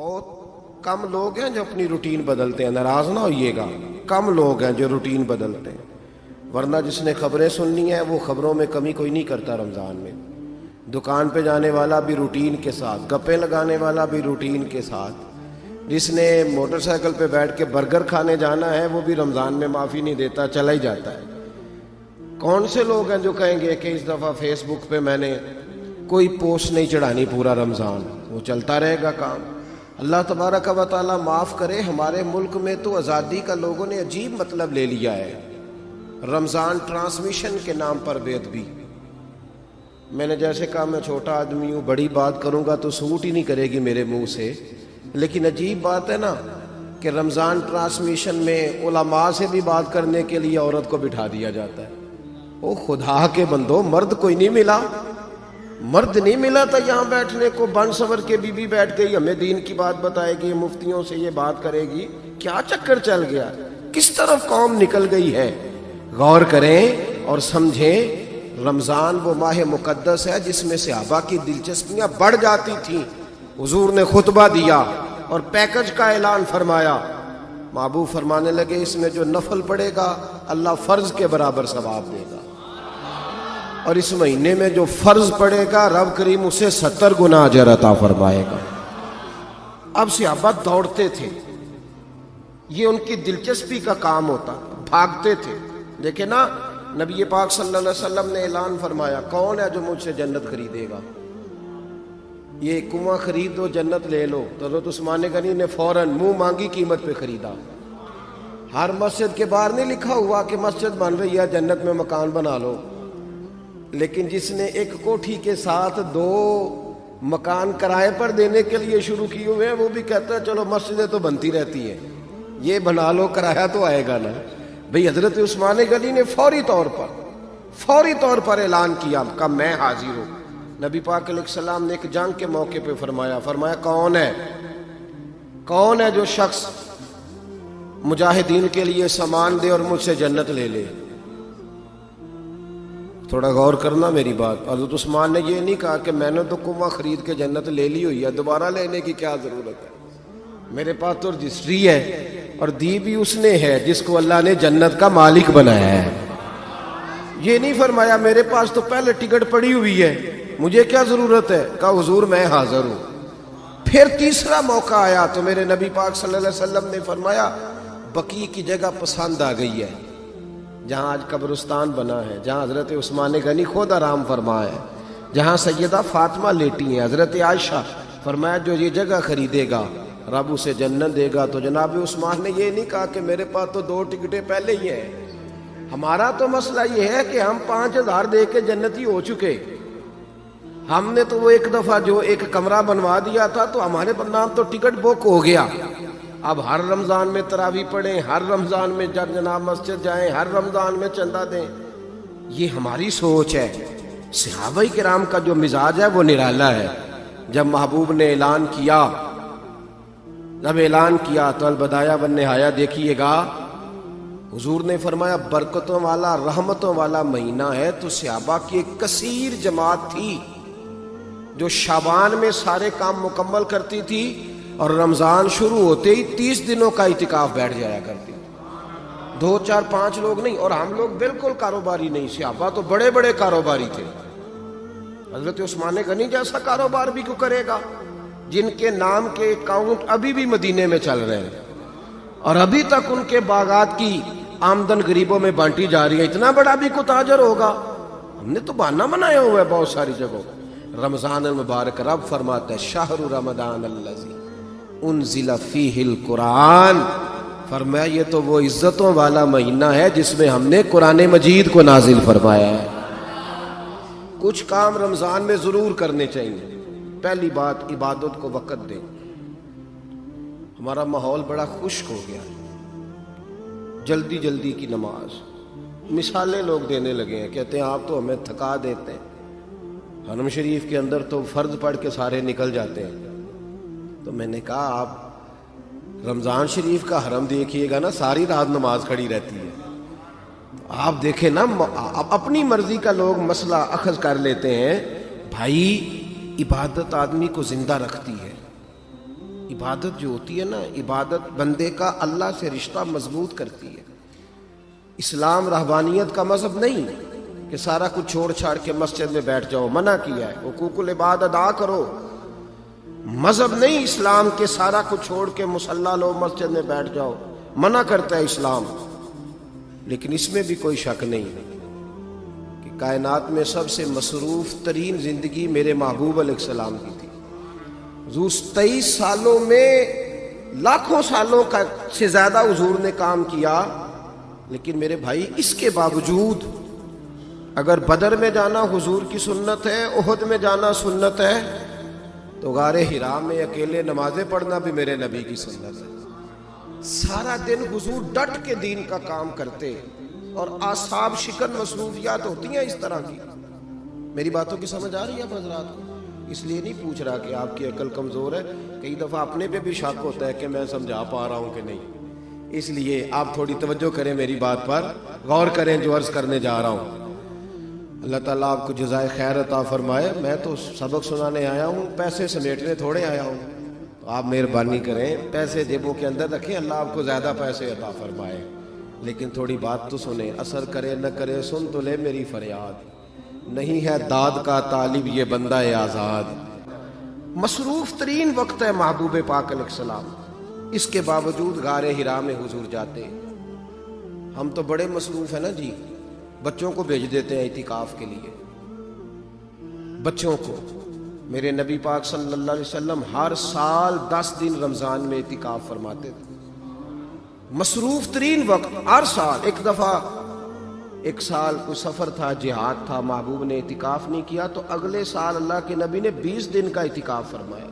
بہت کم لوگ ہیں جو اپنی روٹین بدلتے ہیں، ناراض نہ ہوئیے گا، کم لوگ ہیں جو روٹین بدلتے ہیں، ورنہ جس نے خبریں سننی ہیں وہ خبروں میں کمی کوئی نہیں کرتا۔ رمضان میں دکان پہ جانے والا بھی روٹین کے ساتھ، گپے لگانے والا بھی روٹین کے ساتھ، جس نے موٹر سائیکل پہ بیٹھ کے برگر کھانے جانا ہے وہ بھی رمضان میں معافی نہیں دیتا، چلا ہی جاتا ہے۔ کون سے لوگ ہیں جو کہیں گے کہ اس دفعہ فیس بک پہ میں نے کوئی پوسٹ نہیں چڑھانی پورا رمضان، وہ چلتا رہے گا کام۔ اللہ تبارک و تعالیٰ معاف کرے، ہمارے ملک میں تو آزادی کا لوگوں نے عجیب مطلب لے لیا ہے، رمضان ٹرانسمیشن کے نام پر بے ادبی۔ میں نے جیسے کہا میں چھوٹا آدمی ہوں، بڑی بات کروں گا تو سوٹ ہی نہیں کرے گی میرے منہ سے، لیکن عجیب بات ہے نا کہ رمضان ٹرانسمیشن میں علماء سے بھی بات کرنے کے لیے عورت کو بٹھا دیا جاتا ہے۔ او خدا کے بندو، مرد کوئی نہیں ملا، مرد نہیں ملا تھا یہاں بیٹھنے کو، بن سور کے بی بی بیٹھ گئی، ہمیں دین کی بات بتائے گی، مفتیوں سے یہ بات کرے گی، کیا چکر چل گیا، کس طرف قوم نکل گئی ہے؟ غور کریں اور سمجھیں۔ رمضان وہ ماہ مقدس ہے جس میں صحابہ کی دلچسپیاں بڑھ جاتی تھیں۔ حضور نے خطبہ دیا اور پیکج کا اعلان فرمایا، محبوب فرمانے لگے اس میں جو نفل پڑے گا اللہ فرض کے برابر ثواب دے گا، اور اس مہینے میں جو فرض پڑے گا رب کریم اسے 70 گنا اجر عطا فرمائے گا۔ اب صحابہ دوڑتے تھے، یہ ان کی دلچسپی کا کام ہوتا، بھاگتے تھے۔ دیکھیں نا، نبی پاک صلی اللہ علیہ وسلم نے اعلان فرمایا کون ہے جو مجھ سے جنت خریدے گا، یہ کنواں خرید دو جنت لے لو، تو حضرت عثمان غنی نے فوراً منہ مانگی قیمت پہ خریدا۔ ہر مسجد کے باہر نہیں لکھا ہوا کہ مسجد بن رہی ہے جنت میں مکان بنا لو، لیکن جس نے ایک کوٹھی کے ساتھ 2 مکان کرائے پر دینے کے لیے شروع کیے ہوئے ہیں وہ بھی کہتا ہے چلو مسجدیں تو بنتی رہتی ہیں، یہ بنا لو کرایہ تو آئے گا نا۔ بھئی حضرت عثمان غنی نے فوری طور پر اعلان کیا کہ میں حاضر ہوں۔ نبی پاک علیہ السلام نے ایک جنگ کے موقع پہ فرمایا کون ہے جو شخص مجاہدین کے لیے سامان دے اور مجھ سے جنت لے لے۔ تھوڑا غور کرنا میری بات۔ حضرت عثمان نے یہ نہیں کہا کہ میں نے تو کنواں خرید کے جنت لے لی ہوئی ہے، دوبارہ لینے کی کیا ضرورت ہے، میرے پاس تو رجسٹری ہے، اور دی بھی اس نے ہے جس کو اللہ نے جنت کا مالک بنایا ہے۔ یہ نہیں فرمایا میرے پاس تو پہلے ٹکٹ پڑی ہوئی ہے، مجھے کیا ضرورت ہے، کہا حضور میں حاضر ہوں۔ پھر تیسرا موقع آیا تو میرے نبی پاک صلی اللہ علیہ وسلم نے فرمایا بقیع کی جگہ پسند آ گئی ہے، جہاں آج قبرستان بنا ہے، جہاں حضرت عثمان غنی خود آرام فرما ہے، جہاں سیدہ فاطمہ لیٹی ہیں، حضرت عائشہ، فرمایا جو یہ جگہ خریدے گا رب اسے جنت دے گا۔ تو جناب عثمان نے یہ نہیں کہا کہ میرے پاس تو 2 ٹکٹیں پہلے ہی ہیں، ہمارا تو مسئلہ یہ ہے کہ ہم 5000 دے کے جنتی ہو چکے، ہم نے تو وہ ایک دفعہ جو ایک کمرہ بنوا دیا تھا تو ہمارے نام تو ٹکٹ بک ہو گیا، اب ہر رمضان میں تراویح پڑھیں، ہر رمضان میں جناب مسجد جائیں، ہر رمضان میں چندہ دیں، یہ ہماری سوچ ہے۔ صحابہ کرام کا جو مزاج ہے وہ نرالا ہے۔ جب محبوب نے اعلان کیا تو البدایہ والنہایہ دیکھیے گا، حضور نے فرمایا برکتوں والا رحمتوں والا مہینہ ہے، تو صحابہ کی ایک کثیر جماعت تھی جو شعبان میں سارے کام مکمل کرتی تھی اور رمضان شروع ہوتے ہی 30 دنوں کا اعتکاف بیٹھ جایا کرتی، 2 4 5 لوگ نہیں، اور ہم لوگ بالکل کاروباری نہیں، صحابہ تو بڑے بڑے کاروباری تھے۔ حضرت عثمان غنی جیسا کاروبار بھی کیوں کرے گا جن کے نام کے اکاؤنٹ ابھی بھی مدینے میں چل رہے ہیں اور ابھی تک ان کے باغات کی آمدن غریبوں میں بانٹی جا رہی ہے، اتنا بڑا بھی کو تاجر ہوگا؟ ہم نے تو بہانہ بنایا ہوا ہے بہت ساری جگہوں۔ رمضان المبارک رب فرماتا ہے شہر رمضان الذی انزل فیہ القرآن، فرمایا یہ تو وہ عزتوں والا مہینہ ہے جس میں ہم نے قرآن مجید کو نازل فرمایا ہے۔ کچھ کام رمضان میں ضرور کرنے چاہیے۔ پہلی بات، عبادت کو وقت دیں۔ ہمارا ماحول بڑا خشک ہو گیا، جلدی جلدی کی نماز، مثالیں لوگ دینے لگے ہیں، کہتے ہیں آپ تو ہمیں تھکا دیتے ہیں، حرم شریف کے اندر تو فرض پڑھ کے سارے نکل جاتے ہیں۔ تو میں نے کہا آپ رمضان شریف کا حرم دیکھیے گا نا، ساری رات نماز کھڑی رہتی ہے، آپ دیکھیں نا، اپنی مرضی کا لوگ مسئلہ اخذ کر لیتے ہیں۔ بھائی عبادت آدمی کو زندہ رکھتی ہے، عبادت جو ہوتی ہے نا، عبادت بندے کا اللہ سے رشتہ مضبوط کرتی ہے۔ اسلام رہبانیت کا مذہب نہیں کہ سارا کچھ چھوڑ چھاڑ کے مسجد میں بیٹھ جاؤ، منع کیا ہے حقوق العباد ادا کرو۔ مذہب نہیں اسلام کے سارا کچھ چھوڑ کے مصلی لو مسجد میں بیٹھ جاؤ، منع کرتا ہے اسلام۔ لیکن اس میں بھی کوئی شک نہیں کہ کائنات میں سب سے مصروف ترین زندگی میرے محبوب علیہ السلام کی تھی۔ حضور 23 سالوں میں لاکھوں سالوں کا سے زیادہ حضور نے کام کیا، لیکن میرے بھائی اس کے باوجود اگر بدر میں جانا حضور کی سنت ہے، احد میں جانا سنت ہے، تو غار حرا میں اکیلے نمازیں پڑھنا بھی میرے نبی کی سنت ہے۔ سارا دن حضور ڈٹ کے دین کا کام کرتے، اور اعصاب شکن مصروفیات ہوتی ہیں اس طرح کی۔ میری باتوں کی سمجھ آ رہی ہے حضرات کو؟ اس لیے نہیں پوچھ رہا کہ آپ کی عقل کمزور ہے، کئی دفعہ اپنے پہ بھی شک ہوتا ہے کہ میں سمجھا پا رہا ہوں کہ نہیں۔ اس لیے آپ تھوڑی توجہ کریں، میری بات پر غور کریں جو عرض کرنے جا رہا ہوں۔ اللہ تعالیٰ آپ کو جزائے خیر عطا فرمائے۔ میں تو سبق سنانے آیا ہوں، پیسے سمیٹنے تھوڑے آیا ہوں۔ تو آپ مہربانی کریں، پیسے جیبوں کے اندر رکھیں، اللہ آپ کو زیادہ پیسے عطا فرمائے، لیکن تھوڑی بات تو سنیں۔ اثر کرے نہ کرے سن تو لے میری فریاد، نہیں ہے داد کا طالب یہ بندہ آزاد۔ مصروف ترین وقت ہے محبوب پاک علیہ السلام، اس کے باوجود غار حرا میں حضور جاتے۔ ہم تو بڑے مصروف ہیں نا جی، بچوں کو بھیج دیتے ہیں اعتکاف کے لیے، بچوں کو۔ میرے نبی پاک صلی اللہ علیہ وسلم ہر سال 10 دن رمضان میں اعتکاف فرماتے تھے۔ مصروف ترین وقت ہر سال۔ ایک دفعہ ایک سال کوئی سفر تھا، جہاد تھا، محبوب نے اعتکاف نہیں کیا، تو اگلے سال اللہ کے نبی نے 20 دن کا اعتکاف فرمایا۔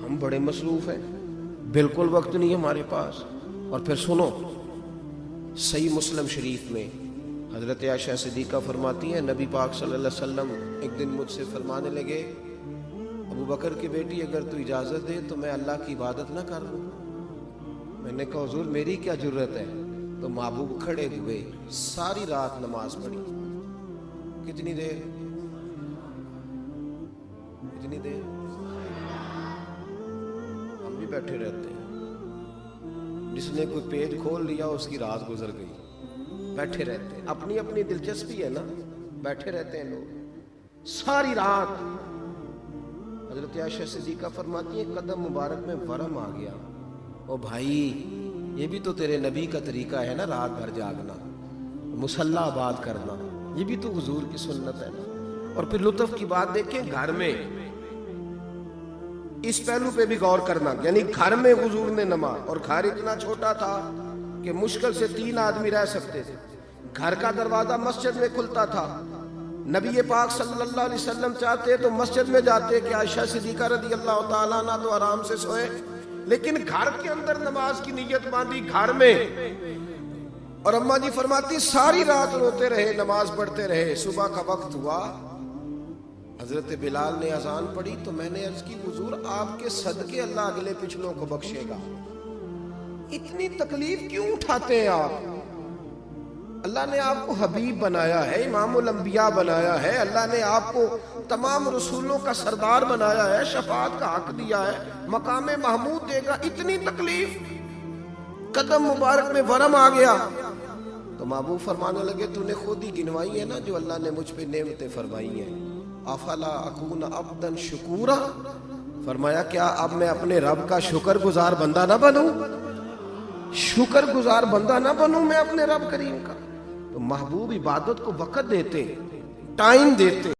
ہم بڑے مصروف ہیں، بالکل وقت نہیں ہمارے پاس۔ اور پھر سنو، صحیح مسلم شریف میں حضرت عائشہ صدیقہ فرماتی ہیں، نبی پاک صلی اللہ علیہ وسلم ایک دن مجھ سے فرمانے لگے، ابو بکر کی بیٹی اگر تو اجازت دے تو میں اللہ کی عبادت نہ کر لوں۔ میں نے کہا حضور میری کیا ضرورت ہے؟ تو محبوب کھڑے ہوئے، ساری رات نماز پڑھی۔ کتنی دیر؟ کتنی دیر؟ ہم بھی بیٹھے رہتے ہیں، جس نے کوئی پیج کھول لیا اس کی رات گزر گئی۔ بیٹھے رہتے ہیں، اپنی اپنی دلچسپی ہے نا، بیٹھے رہتے ہیں لوگ ساری رات۔ حضرت عائشہ صدیقہ فرماتی ہیں قدم مبارک میں ورم آ گیا۔ او بھائی یہ بھی تو تیرے نبی کا طریقہ ہے نا، رات بھر جاگنا، مصلی آباد کرنا، یہ بھی تو حضور کی سنت ہے نا۔ اور پھر لطف کی بات دیکھیں، گھر میں اس پہلو پہ بھی غور کرنا، یعنی گھر میں حضور نے نماز، اور گھر اتنا چھوٹا تھا کہ مشکل سے 3 آدمی رہ سکتے تھے۔ گھر کا دروازہ مسجد میں کھلتا تھا، نبی پاک صلی اللہ علیہ وسلم چاہتے تو مسجد میں جاتے کہ عائشہ صدیقہ رضی اللہ تعالیٰ عنہ تو آرام سے سوئے، لیکن گھر کے اندر نماز کی نیت باندھی گھر میں۔ اور اماں جی فرماتی ساری رات روتے رہے، نماز پڑھتے رہے۔ صبح کا وقت ہوا، حضرت بلال نے اذان پڑھی تو میں نے عرض کی حضور آپ کے صدقے اللہ اگلے پچھلوں کو بخشے گا، اتنی تکلیف کیوں اٹھاتے ہیں آپ؟ اللہ نے آپ کو حبیب بنایا ہے، امام الانبیاء بنایا ہے، اللہ نے آپ کو تمام رسولوں کا سردار بنایا ہے، شفاعت کا حق دیا ہے، مقام محمود دے گا، اتنی تکلیف؟ قدم مبارک میں ورم آ گیا تو محبوب فرمانے لگے تو نے خود ہی گنوائی ہے نا جو اللہ نے مجھ پہ نعمتیں فرمائی ہیں، افلا اکون عبدا شکورا، فرمایا کیا اب میں اپنے رب کا شکر گزار بندہ نہ بنوں؟ شکر گزار بندہ نہ بنوں میں اپنے رب کریم کا؟ تو محبوب عبادت کو وقت دیتے، ٹائم دیتے۔